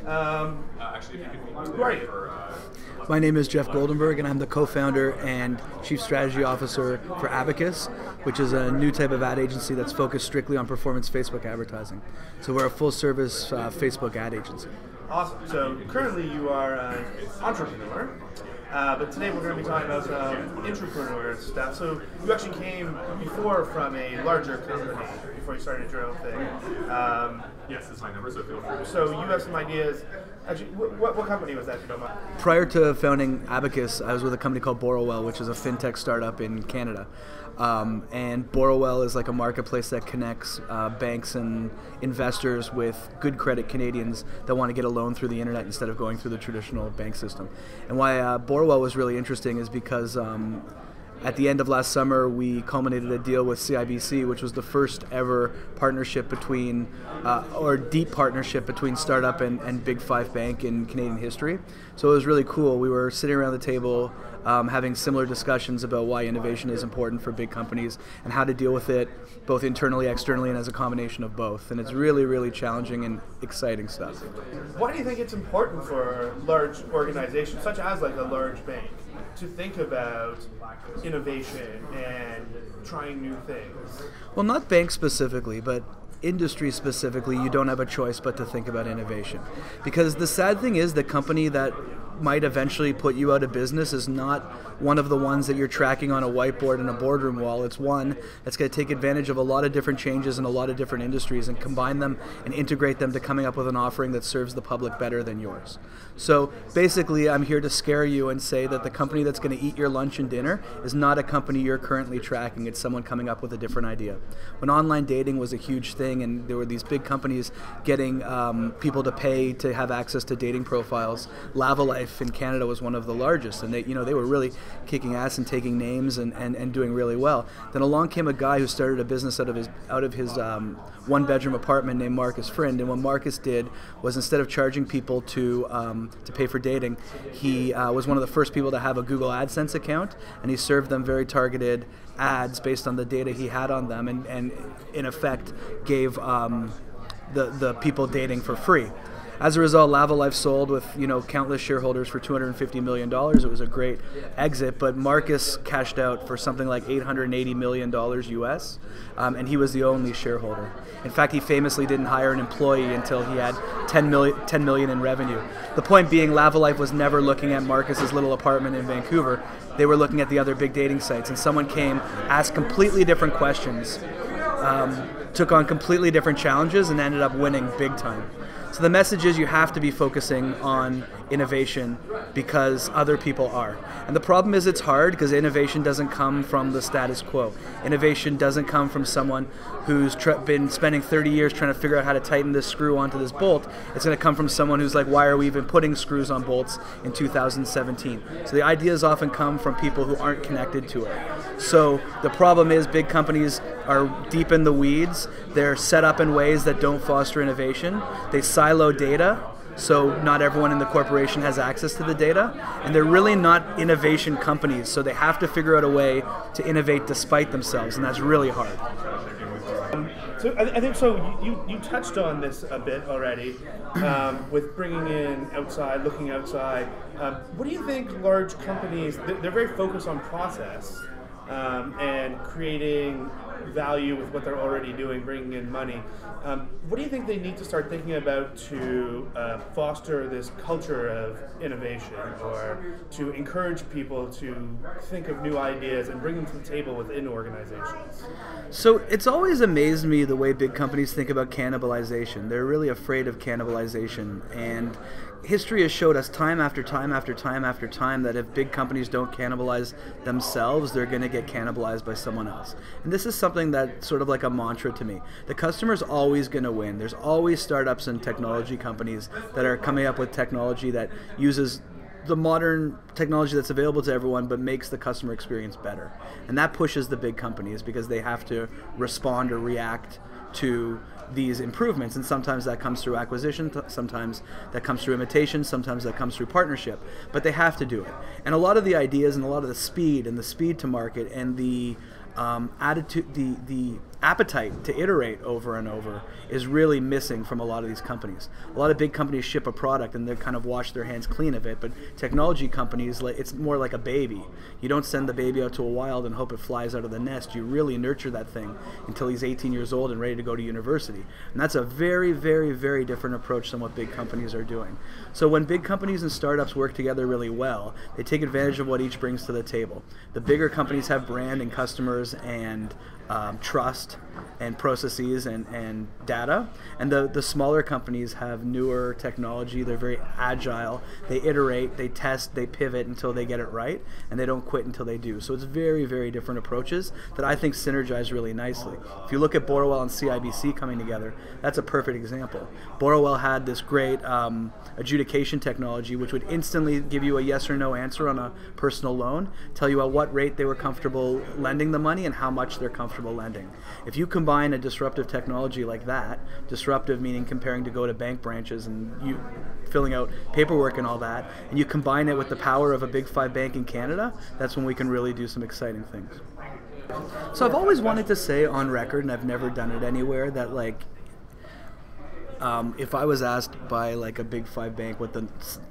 Actually, if you could, who are you? My name is Jeff Goldenberg, and I'm the co-founder and chief strategy officer for Abacus, which is a new type of ad agency that's focused strictly on performance Facebook advertising. So we're a full-service Facebook ad agency. Awesome. So currently you are an entrepreneur, but today we're going to be talking about intrapreneur stuff. So you actually came before from a larger company before you started your own thing. Yes, it's my number, so feel free. So you have some ideas. Actually, what company was that, if you don't mind? Prior to founding Abacus, I was with a company called Borrowell, which is a fintech startup in Canada. And Borrowell is like a marketplace that connects banks and investors with good credit Canadians that want to get a loan through the internet instead of going through the traditional bank system. And why Borrowell was really interesting is because at the end of last summer, we culminated a deal with CIBC, which was the first ever partnership between, or deep partnership between startup and Big Five bank in Canadian history. So it was really cool. We were sitting around the table having similar discussions about why innovation is important for big companies and how to deal with it both internally, externally, and as a combination of both. And it's really, really challenging and exciting stuff. Why do you think it's important for large organizations, such as like a large bank, to think about innovation and trying new things? Well, not banks specifically, but industry specifically, you don't have a choice but to think about innovation. Because the sad thing is the company that might eventually put you out of business is not one of the ones that you're tracking on a whiteboard in a boardroom wall. It's one that's going to take advantage of a lot of different changes in a lot of different industries and combine them and integrate them to coming up with an offering that serves the public better than yours. So basically, I'm here to scare you and say that the company that's going to eat your lunch and dinner is not a company you're currently tracking. It's someone coming up with a different idea. When online dating was a huge thing and there were these big companies getting people to pay to have access to dating profiles, Lavalife in Canada was one of the largest, and they were really kicking ass and taking names and doing really well. Then along came a guy who started a business out of his one-bedroom apartment named Marcus Friend, and what Marcus did was instead of charging people to pay for dating, he was one of the first people to have a Google AdSense account, and he served them very targeted ads based on the data he had on them, and in effect gave the people dating for free. As a result, Lavalife sold with countless shareholders for $250 million. It was a great exit, but Marcus cashed out for something like $880 million US, and he was the only shareholder. In fact, he famously didn't hire an employee until he had 10 million in revenue. The point being, Lavalife was never looking at Marcus's little apartment in Vancouver. They were looking at the other big dating sites, and someone came, asked completely different questions, took on completely different challenges, and ended up winning big time. So the message is you have to be focusing on innovation because other people are. And the problem is it's hard because innovation doesn't come from the status quo. Innovation doesn't come from someone who's been spending 30 years trying to figure out how to tighten this screw onto this bolt. It's going to come from someone who's like, why are we even putting screws on bolts in 2017? So the ideas often come from people who aren't connected to it. So the problem is big companies are deep in the weeds. They're set up in ways that don't foster innovation. They silo data, so not everyone in the corporation has access to the data, and they're really not innovation companies, so they have to figure out a way to innovate despite themselves, and that's really hard. So I think so. You touched on this a bit already with bringing in outside, looking outside. What do you think large companies, they're very focused on process and creating value with what they're already doing, bringing in money. What do you think they need to start thinking about to foster this culture of innovation, or to encourage people to think of new ideas and bring them to the table within organizations? So it's always amazed me the way big companies think about cannibalization. They're really afraid of cannibalization, and history has showed us time after time after time after time that if big companies don't cannibalize themselves, they're going to get cannibalized by someone else. And this is something that's sort of like a mantra to me. The customer's always going to win. There's always startups and technology companies that are coming up with technology that uses the modern technology that's available to everyone but makes the customer experience better. And that pushes the big companies because they have to respond or react to these improvements, and sometimes that comes through acquisition, sometimes that comes through imitation, sometimes that comes through partnership, but they have to do it. And a lot of the ideas and a lot of the speed to market and the attitude, the appetite to iterate over and over is really missing from a lot of these companies. A lot of big companies ship a product and they kind of wash their hands clean of it, but technology companies, it's more like a baby. You don't send the baby out to a wild and hope it flies out of the nest. You really nurture that thing until he's 18 years old and ready to go to university. And that's a very, very, very different approach than what big companies are doing. So when big companies and startups work together really well, they take advantage of what each brings to the table. The bigger companies have brand and customers and trust and processes and data, and the smaller companies have newer technology. They're very agile. They iterate, they test, they pivot until they get it right, and they don't quit until they do. So it's very, very different approaches that I think synergize really nicely. If you look at Borrowell and CIBC coming together, that's a perfect example. Borrowell had this great adjudication technology which would instantly give you a yes or no answer on a personal loan, tell you at what rate they were comfortable lending the money and how much they're comfortable lending. If you combine a disruptive technology like that, disruptive meaning comparing to go to bank branches and you filling out paperwork and all that, and you combine it with the power of a big 5 bank in Canada, that's when we can really do some exciting things. So I've always wanted to say on record, and I've never done it anywhere, that if I was asked by a big 5 bank what the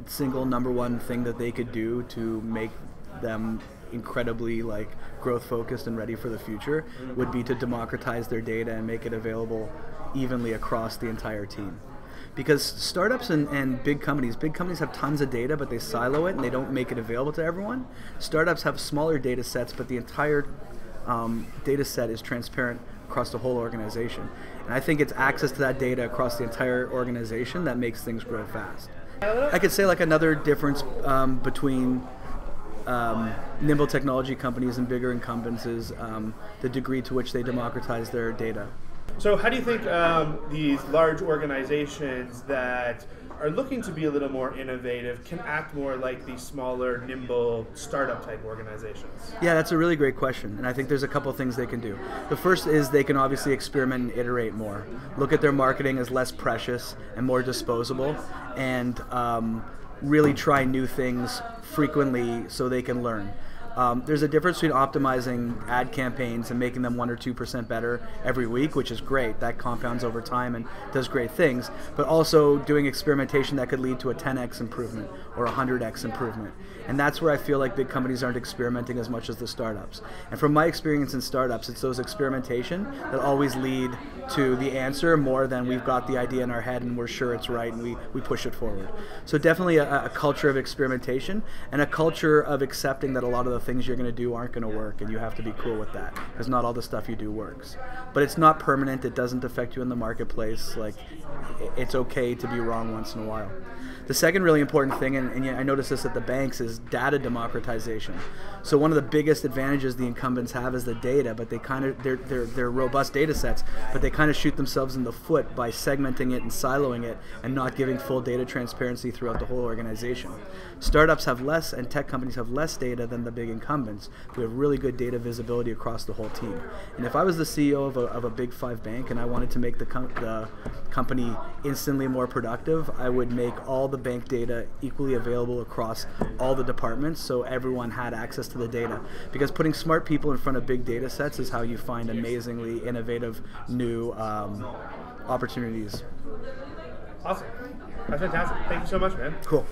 single number one thing that they could do to make them incredibly growth focused and ready for the future would be to democratize their data and make it available evenly across the entire team. Because startups and big companies have tons of data, but they silo it and they don't make it available to everyone. Startups have smaller data sets, but the entire data set is transparent across the whole organization. And I think it's access to that data across the entire organization that makes things grow fast. I could say another difference between nimble technology companies and bigger incumbents is the degree to which they democratize their data. So how do you think these large organizations that are looking to be a little more innovative can act more like these smaller, nimble, startup type organizations? Yeah, that's a really great question, and I think there's a couple things they can do. The first is they can obviously experiment and iterate more. Look at their marketing as less precious and more disposable, and really try new things frequently so they can learn. There's a difference between optimizing ad campaigns and making them 1 or 2% better every week, which is great. That compounds over time and does great things, but also doing experimentation that could lead to a 10x improvement or a 100x improvement. And that's where I feel like big companies aren't experimenting as much as the startups. And from my experience in startups, it's those experimentation that always lead to the answer more than we've got the idea in our head and we're sure it's right and we push it forward. So definitely a culture of experimentation and a culture of accepting that a lot of the things you're going to do aren't going to work, and you have to be cool with that because not all the stuff you do works. But it's not permanent. It doesn't affect you in the marketplace. It's okay to be wrong once in a while. The second really important thing, and I notice this at the banks, is data democratization. So one of the biggest advantages the incumbents have is the data, but they're robust data sets, but they kind of shoot themselves in the foot by segmenting it and siloing it and not giving full data transparency throughout the whole organization. Startups have less and tech companies have less data than the big incumbents. We have really good data visibility across the whole team. And if I was the CEO of a big 5 bank and I wanted to make the company instantly more productive, I would make all the bank data equally available across all the departments so everyone had access to the data. Because putting smart people in front of big data sets is how you find amazingly innovative new opportunities. Awesome. That's fantastic. Thank you so much, man. Cool.